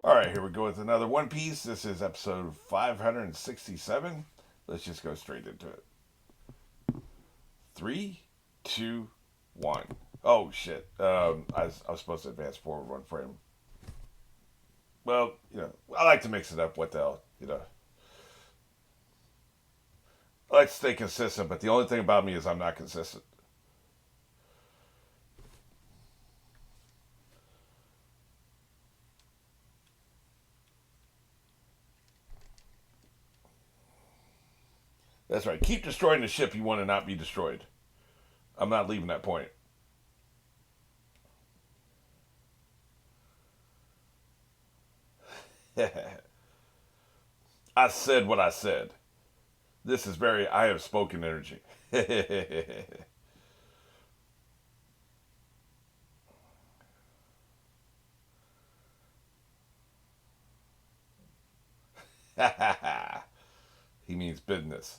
All right, here we go with another One Piece. This is episode 567. Let's just go straight into it. Three, two, one. Oh shit! I was supposed to advance forward one frame. Well, I like to mix it up. What the hell, I like to stay consistent, but the only thing about me is I'm not consistent. That's right. Keep destroying the ship you want to not be destroyed. I'm not leaving that point. I said what I said. This is very I have spoken energy. He means business.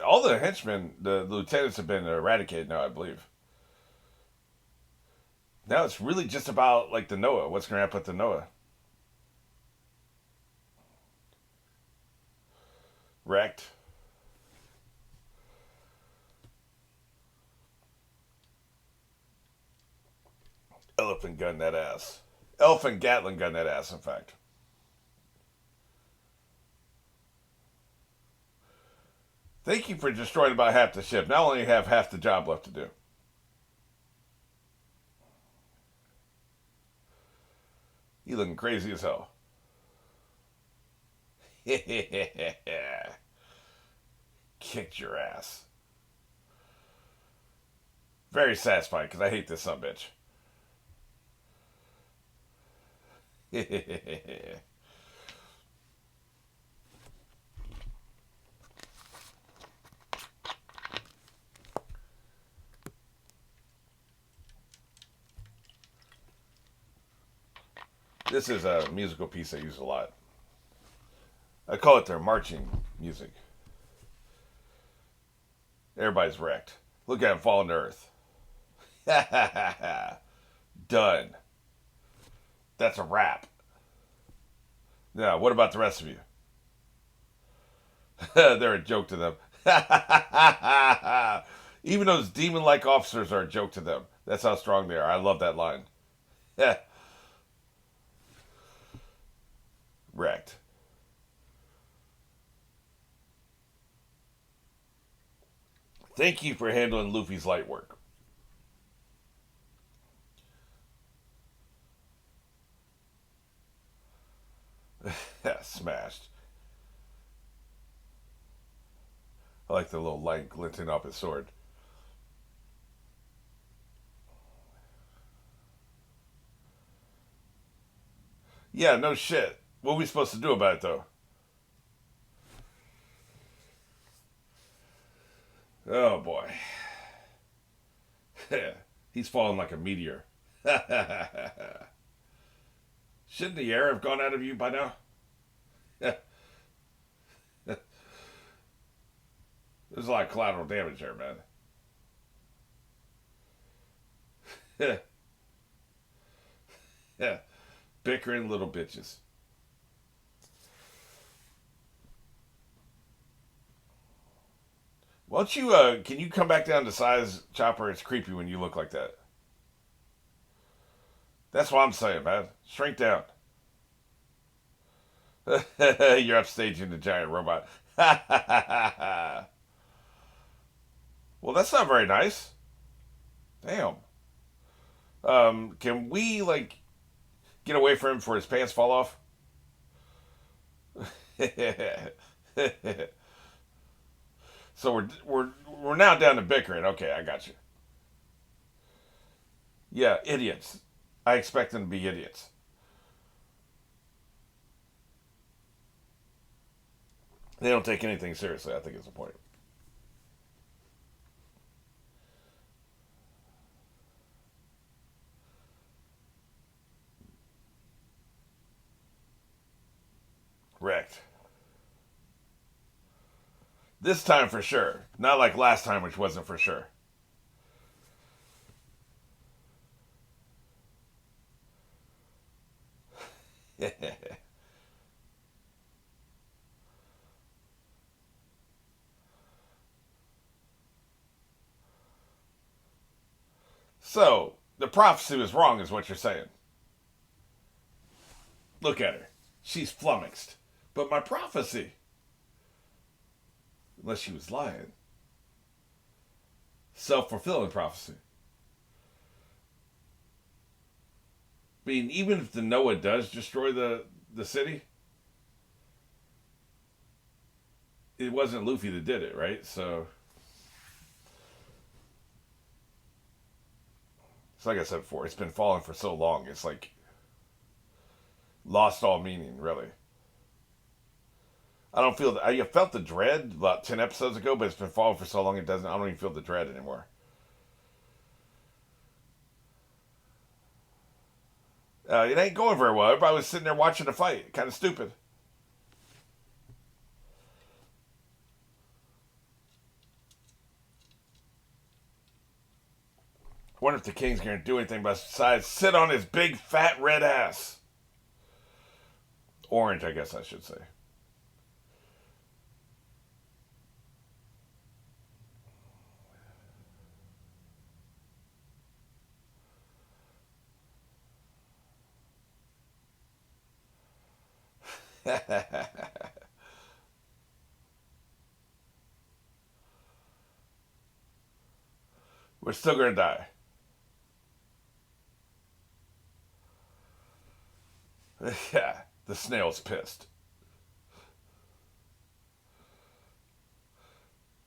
All the henchmen, the lieutenants have been eradicated now, I believe. Now it's really just about like the Noah. What's going to happen with the Noah? Wrecked. Elephant gun that ass. Elephant Gatling gun that ass, in fact. Thank you for destroying about half the ship. Now only have half the job left to do. You looking crazy as hell. Kicked your ass. Very satisfied because I hate this son bitch. This is a musical piece I use a lot. I call it their marching music. Everybody's wrecked. Look at him falling to earth. Done. That's a wrap. Now, what about the rest of you? They're a joke to them. Even those demon like officers are a joke to them. That's how strong they are. I love that line. Wrecked. Thank you for handling Luffy's light work. Smashed. I like the little light glinting off his sword. Yeah, no shit. What are we supposed to do about it, though? Oh, boy. He's falling like a meteor. Shouldn't the air have gone out of you by now? There's a lot of collateral damage there, man. Bickering little bitches. Why don't you, can you come back down to size, Chopper? It's creepy when you look like that. That's what I'm saying, man. Shrink down. You're upstaging the giant robot. Well, that's not very nice. Damn. Can we, like, get away from him before his pants fall off? So we're now down to bickering. Okay, I got you. Yeah, idiots. I expect them to be idiots. They don't take anything seriously. I think is the point. Wrecked. This time for sure. Not like last time, which wasn't for sure. So, the prophecy was wrong, is what you're saying. Look at her. She's flummoxed. But my prophecy. Unless she was lying. Self fulfilling prophecy. I mean, even if the Noah does destroy the city, it wasn't Luffy that did it, right? So, it's like I said before, it's been falling for so long. It's like lost all meaning, really. I don't feel that. I felt the dread about 10 episodes ago, but it's been falling for so long it doesn't. I don't even feel the dread anymore. It ain't going very well. Everybody was sitting there watching the fight. Kind of stupid. I wonder if the king's going to do anything besides sit on his big fat red ass. Orange, I guess I should say. We're still going to die. Yeah, the snail's pissed.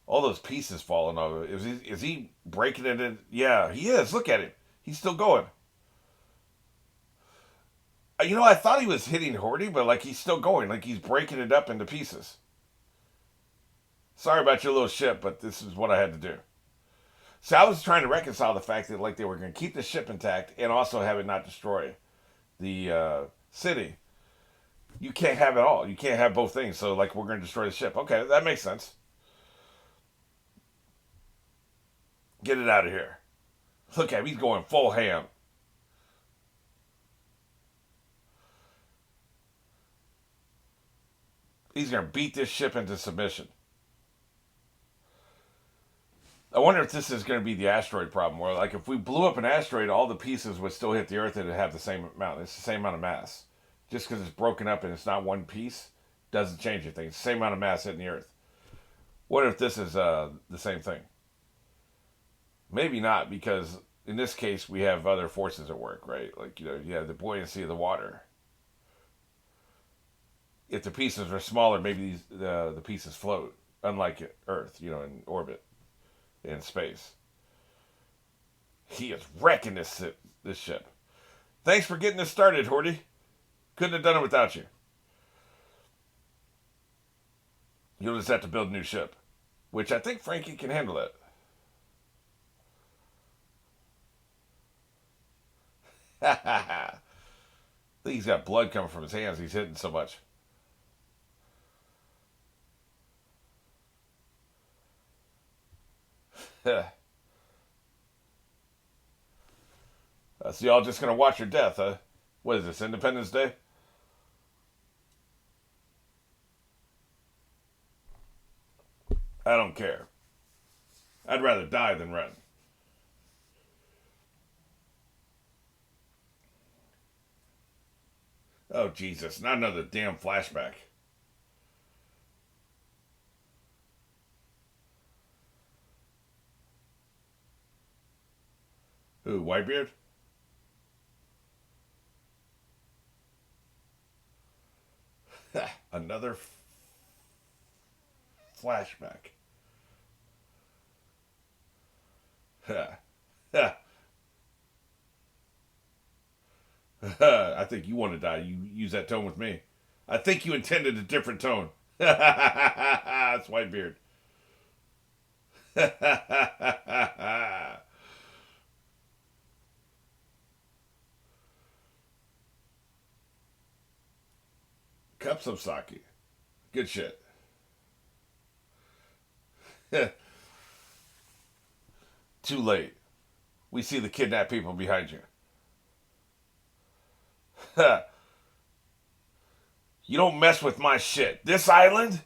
All those pieces falling off. Is he breaking it in? Yeah, he is. Look at him. He's still going. I thought he was hitting Horty, but like he's still going. Like he's breaking it up into pieces. Sorry about your little ship, but this is what I had to do. So I was trying to reconcile the fact that like they were going to keep the ship intact and also have it not destroy the city. You can't have it all. You can't have both things. So like we're going to destroy the ship. Okay, that makes sense. Get it out of here. Look at him. He's going full ham. He's going to beat this ship into submission. I wonder if this is going to be the asteroid problem, where like if we blew up an asteroid, all the pieces would still hit the Earth and it'd have the same amount. It's the same amount of mass. Just because it's broken up and it's not one piece doesn't change anything. It's the same amount of mass hitting the Earth. Wonder if this is the same thing. Maybe not, because in this case we have other forces at work, right? Like you have the buoyancy of the water. If the pieces are smaller, maybe the pieces float, unlike Earth, in orbit, in space. He is wrecking this ship. Thanks for getting this started, Horty. Couldn't have done it without you. You'll just have to build a new ship, which I think Frankie can handle that. I think he's got blood coming from his hands. He's hitting so much. So y'all just gonna watch your death, huh? What is this, Independence Day? I don't care. I'd rather die than run. Oh, Jesus. Not another damn flashback. Who, Whitebeard? Another flashback. I think you want to die. You use that tone with me. I think you intended a different tone. That's Whitebeard. Cups of sake. Good shit. Too late. We see the kidnapped people behind you. You don't mess with my shit. This island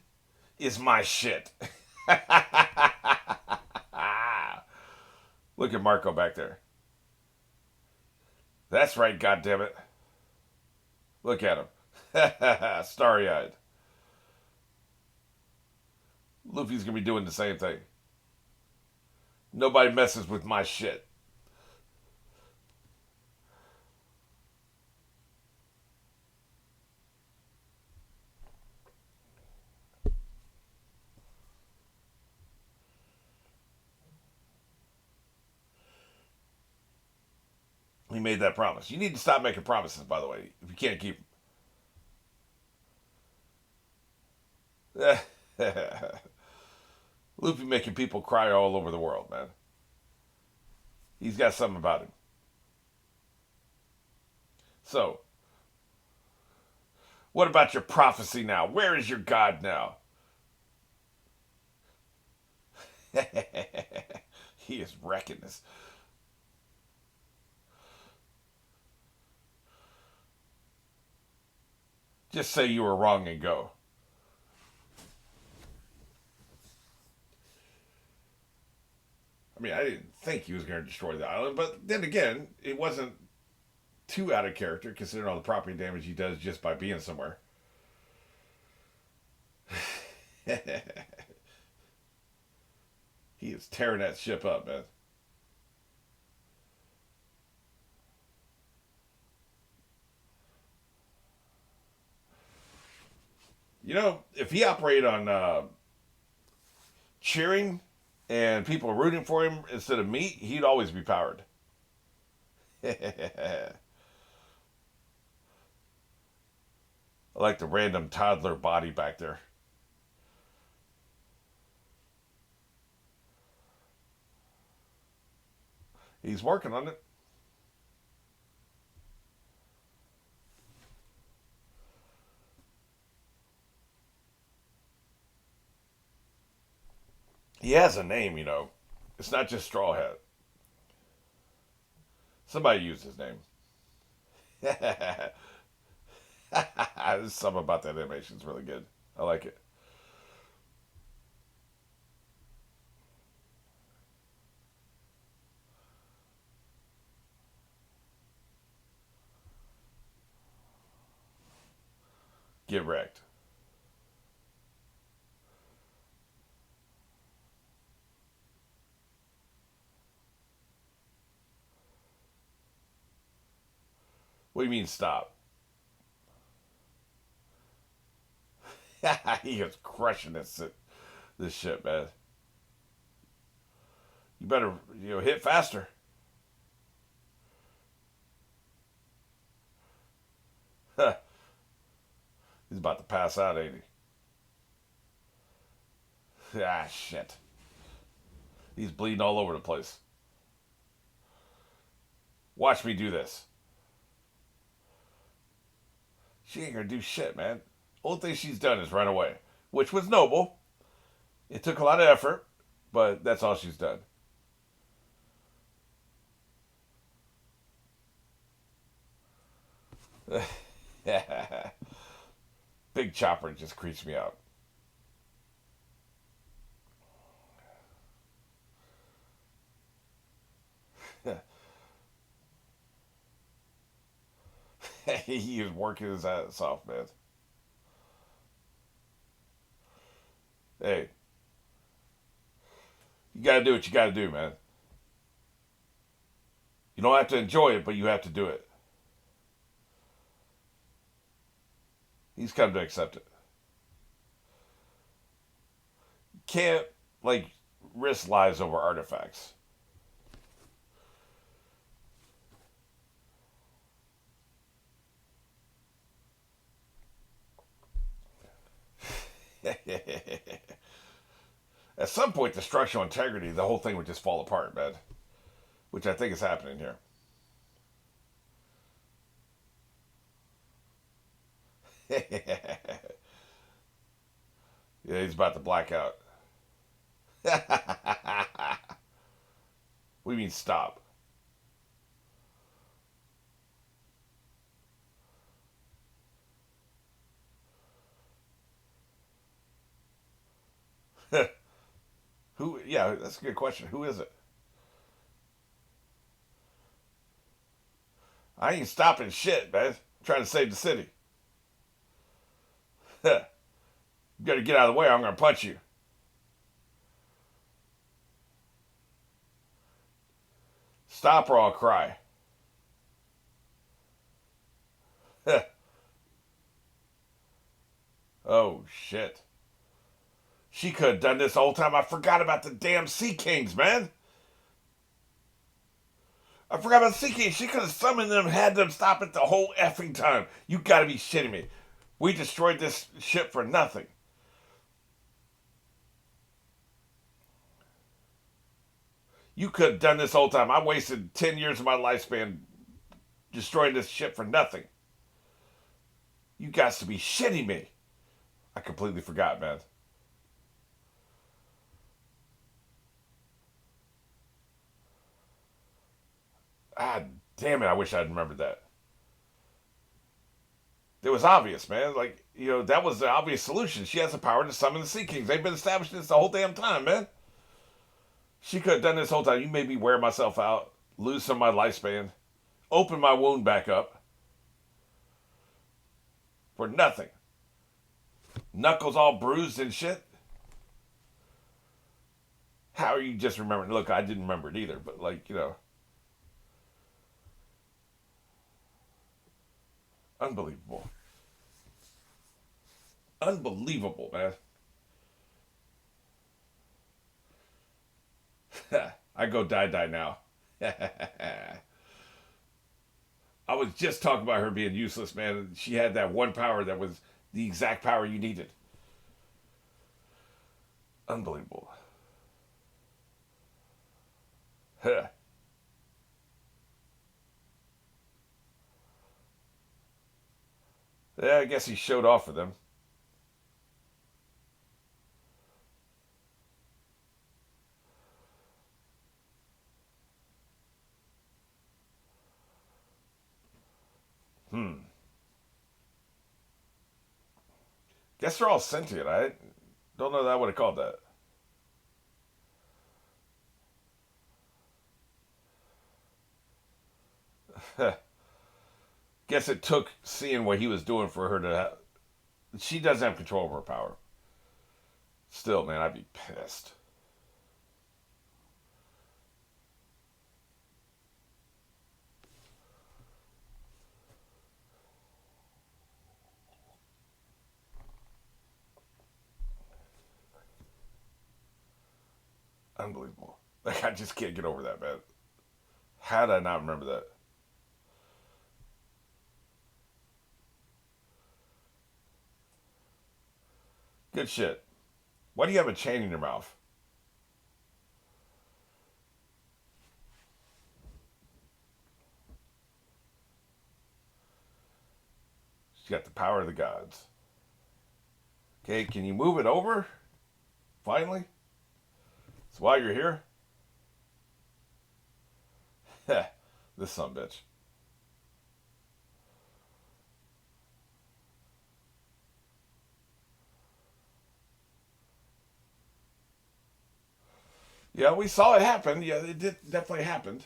is my shit. Look at Marco back there. That's right, goddammit. Look at him. Starry eyed. Luffy's gonna be doing the same thing. Nobody messes with my shit. He made that promise. You need to stop making promises, by the way, if you can't keep them. Luffy making people cry all over the world, man. He's got something about him. So, what about your prophecy now? Where is your God now? He is wrecking this. Just say you were wrong and go. I mean, I didn't think he was going to destroy the island, but then again, it wasn't too out of character considering all the property damage he does just by being somewhere. He is tearing that ship up, man. You know, if he operated on cheering and people rooting for him instead of me, he'd always be powered. I like the random toddler body back there. He's working on it. He has a name, you know. It's not just Straw Hat. Somebody used his name. There's something about that animation is really good. I like it. Get wrecked. What do you mean stop? He is crushing this shit, man. You better hit faster. He's about to pass out, ain't he? Ah, shit. He's bleeding all over the place. Watch me do this. She ain't gonna do shit, man. Only thing she's done is run away, which was noble. It took a lot of effort, but that's all she's done. Big Chopper just creeps me out. He is working his ass off, man. Hey, you gotta do what you gotta do, man. You don't have to enjoy it, but you have to do it. He's come to accept it. Can't, like, risk lives over artifacts. At some point, the structural integrity, the whole thing would just fall apart, man. Which I think is happening here. Yeah, he's about to black out. We mean stop. Who? Yeah, that's a good question. Who is it? I ain't stopping shit, man. I'm trying to save the city. You gotta get out of the way or I'm gonna punch you. Stop or I'll cry. Oh, shit. She could have done this the whole time. I forgot about the damn Sea Kings, man. I forgot about the Sea Kings. She could have summoned them, had them stop it the whole effing time. You gotta be shitting me. We destroyed this ship for nothing. You could have done this whole time. I wasted 10 years of my lifespan destroying this ship for nothing. You got to be shitting me. I completely forgot, man. Ah, damn it. I wish I'd remembered that. It was obvious, man. Like, that was the obvious solution. She has the power to summon the Sea Kings. They've been establishing this the whole damn time, man. She could have done this whole time. You made me wear myself out, lose some of my lifespan, open my wound back up for nothing. Knuckles all bruised and shit. How are you just remembering? Look, I didn't remember it either, but unbelievable. Unbelievable, man. I go die now. I was just talking about her being useless, man. She had that one power that was the exact power you needed. Unbelievable. Huh. Yeah, I guess he showed off for them. Hmm. Guess they're all sentient. I don't know that I would have called that. Guess it took seeing what he was doing for her to. She doesn't have control over her power. Still, man, I'd be pissed. Unbelievable. Like, I just can't get over that, man. How did I not remember that? Good shit. Why do you have a chain in your mouth? She's got the power of the gods. Okay, can you move it over? Finally? So while you're here? This son of a bitch. Yeah, we saw it happen. Yeah, it did definitely happened.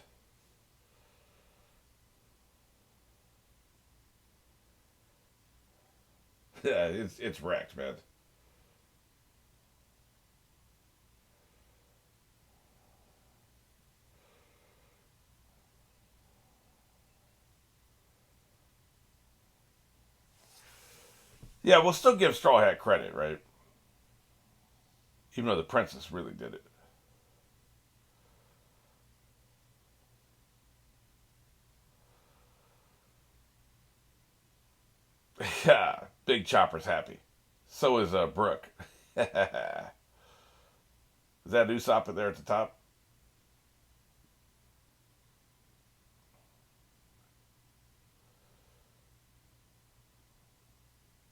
Yeah, it's wrecked, man. Yeah, we'll still give Straw Hat credit, right? Even though the princess really did it. Yeah, Big Chopper's happy. So is Brooke. Is that Usopp there at the top?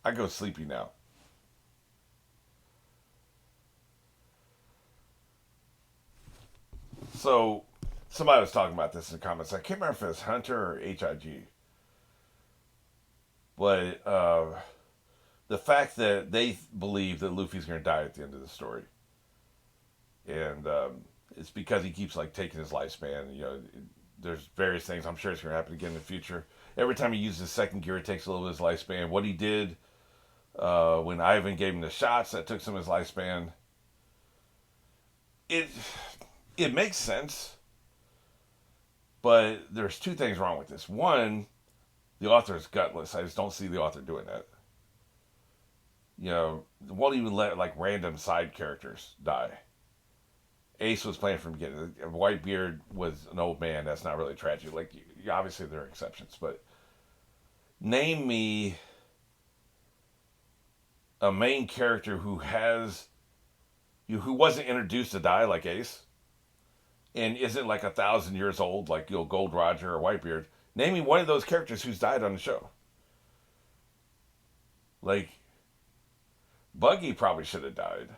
I go sleepy now. So somebody was talking about this in the comments. I can't remember if it's Hunter or HIG, but the fact that they believe that Luffy's going to die at the end of the story, and it's because he keeps like taking his lifespan. There's various things. I'm sure it's going to happen again in the future. Every time he uses his second gear, it takes a little bit of his lifespan. What he did when Ivan gave him the shots, that took some of his lifespan. It it makes sense, but there's two things wrong with this. One, the author is gutless. I just don't see the author doing that. Won't even let like random side characters die. Ace was playing from the beginning. Whitebeard was an old man. That's not really tragic. Like, obviously there are exceptions, but name me a main character who wasn't introduced to die like Ace, and isn't like 1,000 years old like Gold Roger or Whitebeard. Name me one of those characters who's died on the show. Like, Buggy probably should have died.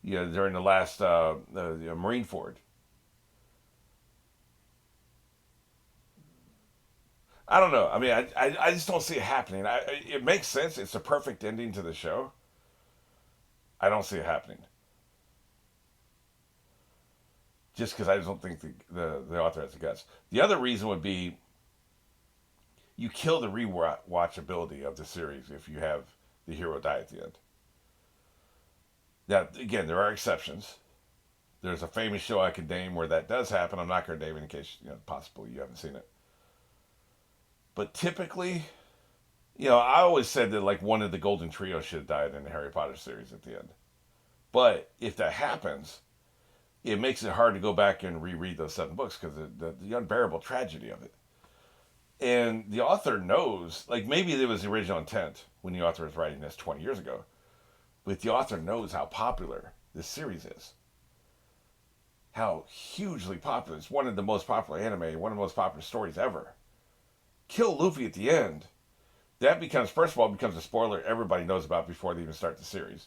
During the last Marineford. I don't know. I mean, I just don't see it happening. It makes sense. It's a perfect ending to the show. I don't see it happening. Just because I just don't think the author has the guts. The other reason would be you kill the rewatchability of the series if you have the hero die at the end. Now, again, there are exceptions. There's a famous show I could name where that does happen. I'm not going to name it in case, possibly you haven't seen it. But typically, I always said that like one of the Golden Trio should have died in the Harry Potter series at the end. But if that happens, it makes it hard to go back and reread those 7 books because the unbearable tragedy of it. And the author knows, like maybe it was the original intent when the author was writing this 20 years ago. But the author knows how popular this series is. How hugely popular. It's one of the most popular anime, one of the most popular stories ever. Kill Luffy at the end. That becomes, first of all, becomes a spoiler everybody knows about before they even start the series.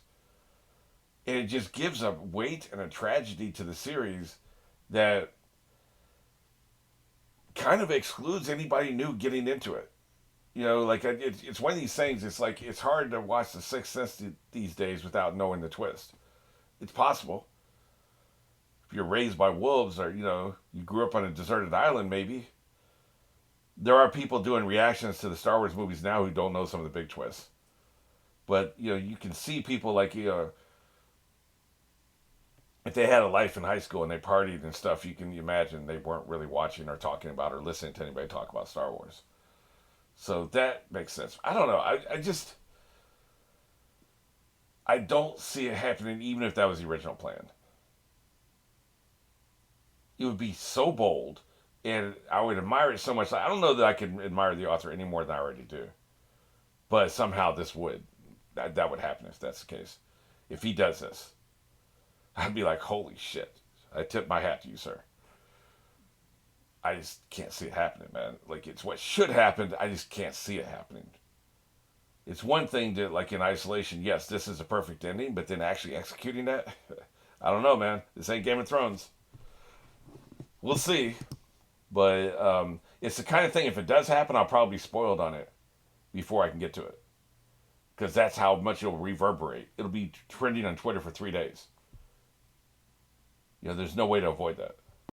And it just gives a weight and a tragedy to the series that kind of excludes anybody new getting into it. Like it's one of these things. It's like it's hard to watch The Sixth Sense these days without knowing the twist. It's possible if you're raised by wolves, or you grew up on a deserted island. Maybe there are people doing reactions to the Star Wars movies now who don't know some of the big twists. But you can see people like if they had a life in high school and they partied and stuff, you can imagine they weren't really watching or talking about or listening to anybody talk about Star Wars. So that makes sense. I don't know. I don't see it happening even if that was the original plan. It would be so bold, and I would admire it so much. I don't know that I can admire the author any more than I already do. But somehow that would happen if that's the case. If he does this, I'd be like, holy shit. I tip my hat to you, sir. I just can't see it happening, man. Like, it's what should happen. I just can't see it happening. It's one thing to, like, in isolation, yes, this is a perfect ending, but then actually executing that, I don't know, man. This ain't Game of Thrones. We'll see. But it's the kind of thing, if it does happen, I'll probably be spoiled on it before I can get to it. Because that's how much it'll reverberate. It'll be trending on Twitter for 3 days. There's no way to avoid that.